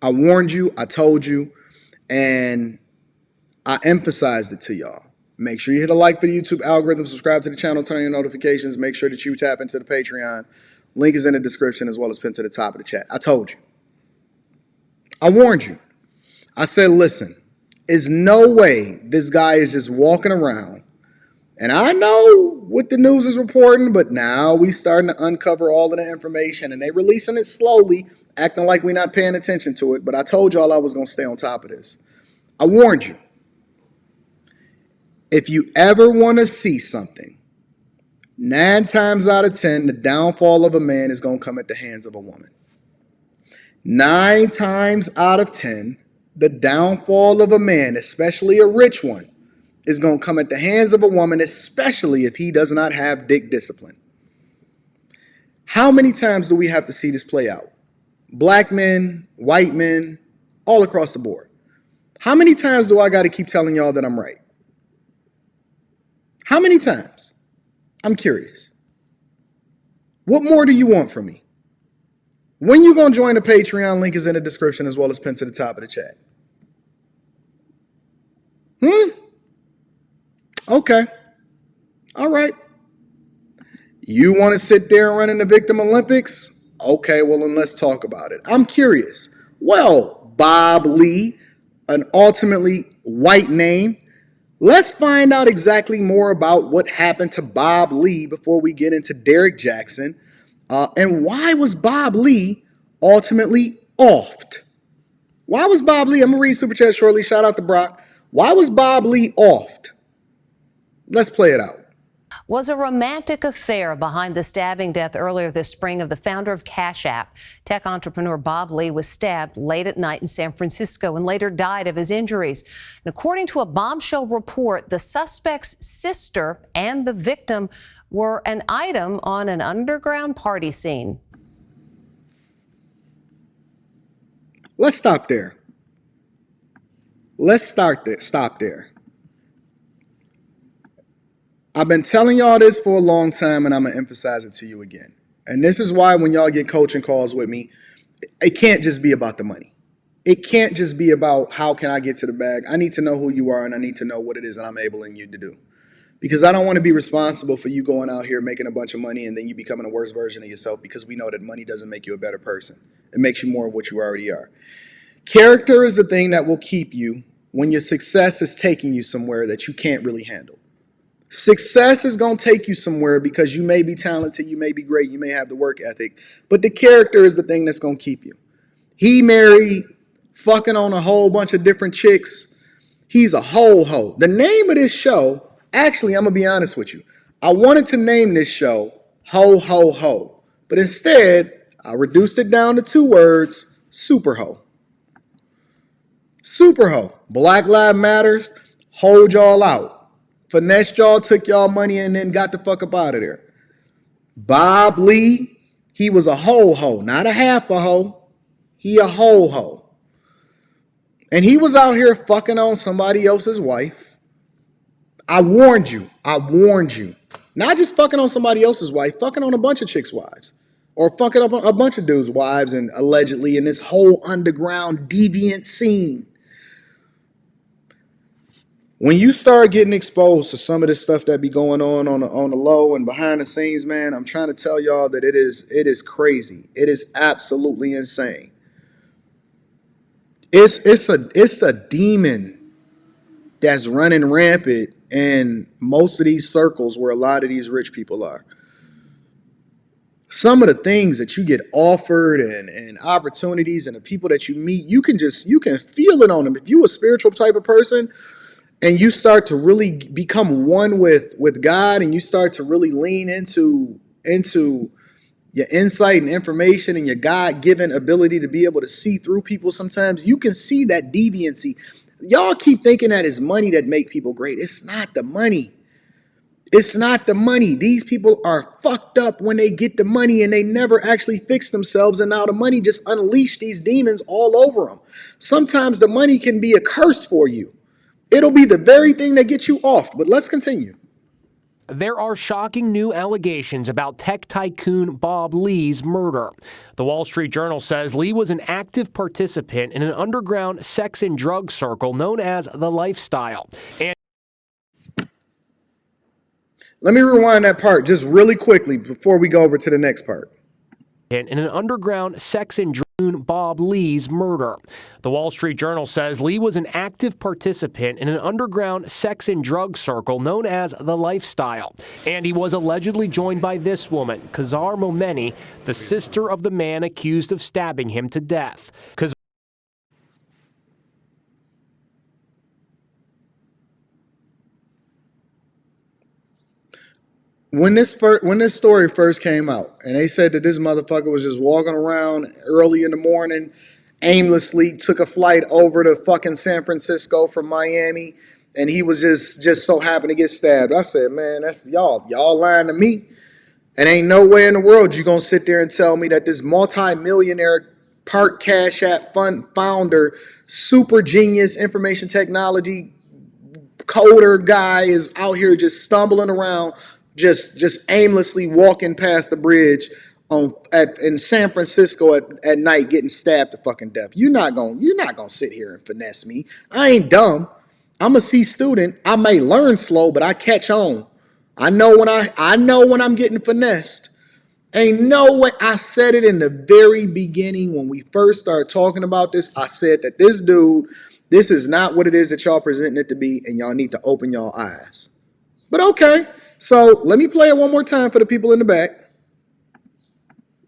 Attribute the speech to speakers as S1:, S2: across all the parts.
S1: I warned you. I told you. And I emphasized it to y'all. Make sure you hit a like for the YouTube algorithm, subscribe to the channel, turn on your notifications, make sure that you tap into the Patreon. Link is in the description as well as pinned to the top of the chat. I told you. I warned you. I said, listen, there's no way this guy is just walking around. And I know what the news is reporting, but now we starting to uncover all of the information and they releasing it slowly, acting like we're not paying attention to it. But I told y'all I was going to stay on top of this. I warned you. If you ever want to see something, 9 times out of 10, the downfall of a man is going to come at the hands of a woman. 9 times out of 10, the downfall of a man, especially a rich one, is going to come at the hands of a woman, especially if he does not have dick discipline. How many times do we have to see this play out? Black men, white men, all across the board. How many times do I got to keep telling y'all that I'm right? How many times? I'm curious. What more do you want from me? When you going to join the Patreon, link is in the description as well as pinned to the top of the chat. Okay. All right. You want to sit there and run in the Victim Olympics? Okay, well, then let's talk about it. I'm curious. Well, Bob Lee, an ultimately white name. Let's find out exactly more about what happened to Bob Lee before we get into Derrick Jaxn. And why was Bob Lee ultimately offed? Why was Bob Lee? I'm going to read Super Chat shortly. Shout out to Brock. Why was Bob Lee offed? Let's play it out.
S2: Was a romantic affair behind the stabbing death earlier this spring of the founder of cashapp. Tech entrepreneur Bob Lee was stabbed late at night in San Francisco and later died of his injuries. And according to a bombshell report, the suspect's sister and the victim were an item on an underground party scene.
S1: Let's stop there. Let's stop there. I've been telling y'all this for a long time, and I'm going to emphasize it to you again. And this is why when y'all get coaching calls with me, it can't just be about the money. It can't just be about how can I get to the bag. I need to know who you are, and I need to know what it is that I'm enabling you to do. Because I don't want to be responsible for you going out here making a bunch of money and then you becoming a worse version of yourself, because we know that money doesn't make you a better person. It makes you more of what you already are. Character is the thing that will keep you when your success is taking you somewhere that you can't really handle. Success is going to take you somewhere because you may be talented, you may be great, you may have the work ethic, but the character is the thing that's going to keep you. He married, fucking on a whole bunch of different chicks. He's a ho-ho. The name of this show, actually, I'm going to be honest with you. I wanted to name this show Ho Ho Ho, but instead, I reduced it down to 2 words, Super Ho. Super Ho. Black Lives Matters, hold y'all out. Finessed y'all, took y'all money, and then got the fuck up out of there. Bob Lee, he was a ho-ho, not a half a ho. He a ho-ho. And he was out here fucking on somebody else's wife. I warned you. I warned you. Not just fucking on somebody else's wife, fucking on a bunch of chicks' wives. Or fucking up a bunch of dudes' wives, and allegedly in this whole underground deviant scene. When you start getting exposed to some of this stuff that be going on the low and behind the scenes, man, I'm trying to tell y'all that it is crazy. It is absolutely insane. It's a demon that's running rampant in most of these circles where a lot of these rich people are. Some of the things that you get offered and opportunities and the people that you meet, you can feel it on them. If you're a spiritual type of person, and you start to really become one with God, and you start to really lean into your insight and information and your God-given ability to be able to see through people, sometimes you can see that deviancy. Y'all keep thinking that it's money that make people great. It's not the money. It's not the money. These people are fucked up when they get the money and they never actually fix themselves, and now the money just unleash these demons all over them. Sometimes the money can be a curse for you. It'll be the very thing that gets you off. But let's continue.
S3: There are shocking new allegations about tech tycoon Bob Lee's murder. The Wall Street Journal says Lee was an active participant in an underground sex and drug circle known as The Lifestyle. And
S1: let me rewind that part just really quickly before we go over to the next part.
S3: In an underground sex and drug Bob Lee's murder. The Wall Street Journal says Lee was an active participant in an underground sex and drug circle known as The Lifestyle, and he was allegedly joined by this woman, Nima Momeni, the sister of the man accused of stabbing him to death.
S1: When this story first came out, and they said that this motherfucker was just walking around early in the morning, aimlessly took a flight over to fucking San Francisco from Miami, and he was just so happened to get stabbed. I said, man, that's y'all lying to me. And ain't no way in the world you gonna sit there and tell me that this multi-millionaire part Cash App fund founder, super genius information technology coder guy is out here just stumbling around, just aimlessly walking past the bridge in San Francisco at night, getting stabbed to fucking death. You're not gonna sit here and finesse me. I ain't dumb. I'm a C student. I may learn slow, but I catch on. I know when I'm getting finessed. Ain't no way. I said it in the very beginning when we first started talking about this. I said that this dude, this is not what it is that y'all presenting it to be, and y'all need to open y'all eyes. But okay, so let me play it one more time for the people in the back.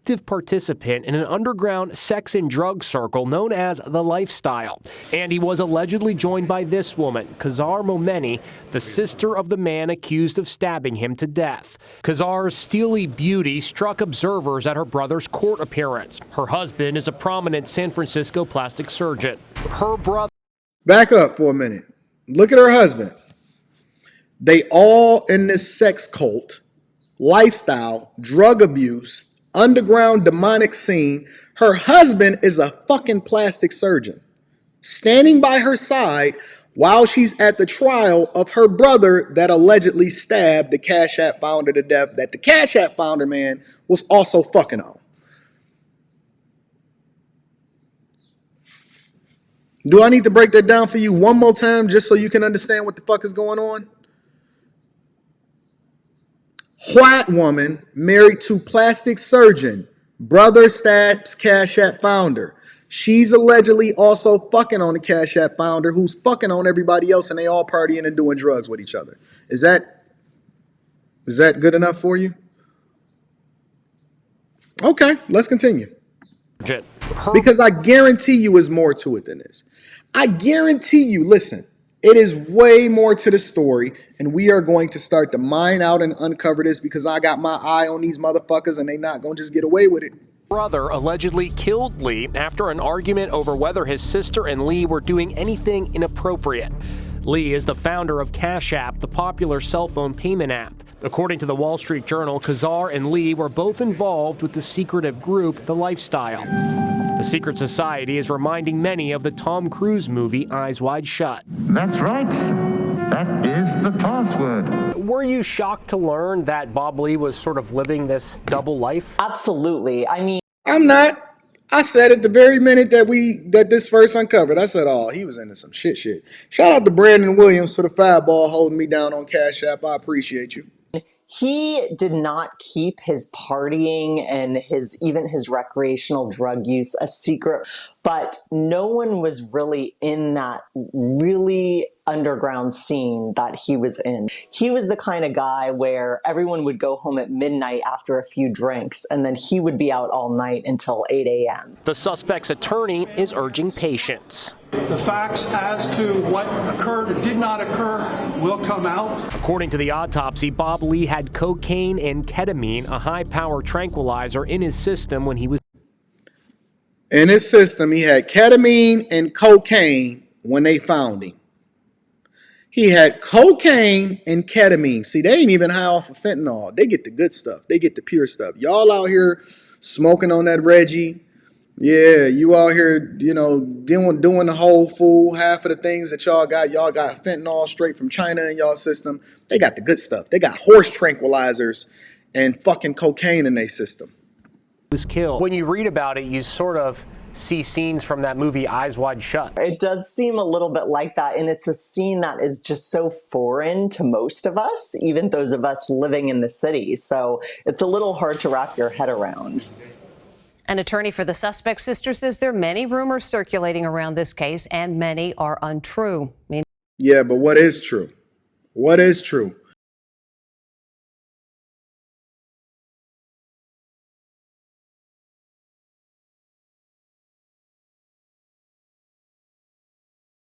S3: Active participant in an underground sex and drug circle known as The Lifestyle, and he was allegedly joined by this woman, Nima Momeni, the sister of the man accused of stabbing him to death. Nima's steely beauty struck observers at her brother's court appearance. Her husband is a prominent San Francisco plastic surgeon. Her brother...
S1: Back up for a minute. Look at her husband. They all in this sex cult, lifestyle, drug abuse, underground demonic scene. Her husband is a fucking plastic surgeon standing by her side while she's at the trial of her brother that allegedly stabbed the Cash App founder to death, that the Cash App founder, man, was also fucking on. Do I need to break that down for you one more time just so you can understand what the fuck is going on? White woman married to plastic surgeon, brother stabs Cash App founder. She's allegedly also fucking on the Cash App founder, who's fucking on everybody else, and they all partying and doing drugs with each other. Is that good enough for you? Okay, let's continue. Because I guarantee you there's more to it than this. I guarantee you, listen, it is way more to the story, and we are going to start to mine out and uncover this because I got my eye on these motherfuckers, and they not going to just get away with it.
S3: Brother allegedly killed Lee after an argument over whether his sister and Lee were doing anything inappropriate. Lee is the founder of Cash App, the popular cell phone payment app. According to the Wall Street Journal, Nima and Lee were both involved with the secretive group, The Lifestyle. The secret society is reminding many of the Tom Cruise movie Eyes Wide Shut.
S4: That's right. That is the password.
S3: Were you shocked to learn that Bob Lee was sort of living this double life?
S5: Absolutely. I mean,
S1: I'm not. I said it the very minute that this first uncovered. I said, oh, he was into some shit. Shout out to Brandon Williams for the fireball holding me down on Cash App. I appreciate you.
S5: he did not keep his partying and even his recreational drug use a secret, but no one was really in that really underground scene that he was in. He was the kind of guy where everyone would go home at midnight after a few drinks, and then he would be out all night until 8 a.m.
S3: The suspect's attorney is urging patience.
S6: The facts as to what occurred or did not occur will come out.
S3: According to the autopsy, Bob Lee had cocaine and ketamine, a high-power tranquilizer, in his system when he was...
S1: In his system, he had ketamine and cocaine when they found him. He had cocaine and ketamine. See, they ain't even high off of fentanyl. They get the good stuff. They get the pure stuff. Y'all out here smoking on that Reggie, Yeah, you out here, you know, doing the whole fool. Half of the things that y'all got fentanyl straight from China in y'all system. They got the good stuff. They got horse tranquilizers and fucking cocaine in their system.
S3: Was killed. When you read about it, you sort of see scenes from that movie Eyes Wide Shut.
S5: It does seem a little bit like that, and it's a scene that is just so foreign to most of us, even those of us living in the city. So it's a little hard to wrap your head around.
S2: An attorney for the suspect's sister says there are many rumors circulating around this case, and many are untrue.
S1: Yeah, but what is true? What is true?